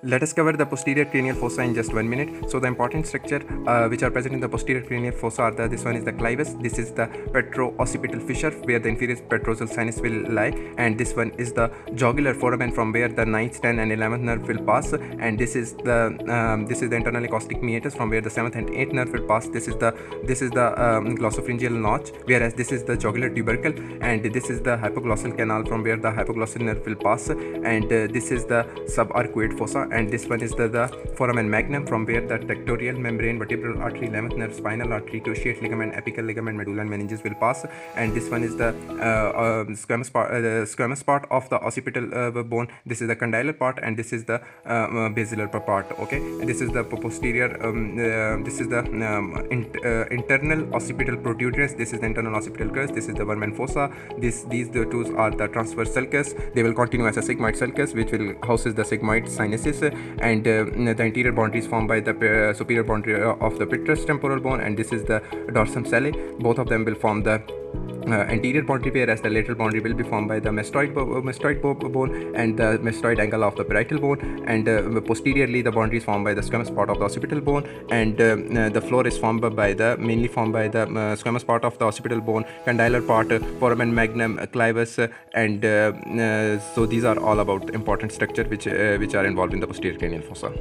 Let us cover the posterior cranial fossa in just 1 minute. So the important structure which are present in the posterior cranial fossa are this one is the clivus, this is the petro-occipital fissure where the inferior petrosal sinus will lie, and this one is the jugular foramen from where the 9th, 10th and 11th nerve will pass, and this is the internal acoustic meatus from where the 7th and 8th nerve will pass. This is the glossopharyngeal notch, whereas this is the jugular tubercle, and this is the hypoglossal canal from where the hypoglossal nerve will pass, and this is the subarcuate fossa, and this one is the foramen magnum from where the tectorial membrane, vertebral artery, 11th nerve, spinal artery, cruciate ligament, apical ligament, medulla and meninges will pass, and this one is the squamous part of the occipital bone. This is the condylar part, and this is the basilar part. Okay, and this is the posterior. This is the internal occipital protuberance. This is the internal occipital crest. This is the vermen fossa. These the two are the transverse sulcus. They will continue as a sigmoid sulcus, which will houses the sigmoid sinuses, and the anterior boundary is formed by the superior boundary of the petrous temporal bone, and this is the dorsum sellae. Both of them will form the anterior boundary, whereas the lateral boundary will be formed by the mastoid bone and the mastoid angle of the parietal bone, and posteriorly the boundary is formed by the squamous part of the occipital bone, and the floor is mainly formed by the squamous part of the occipital bone, condylar part, foramen magnum, clivus, and so these are all about important structure which are involved in the posterior cranial fossa.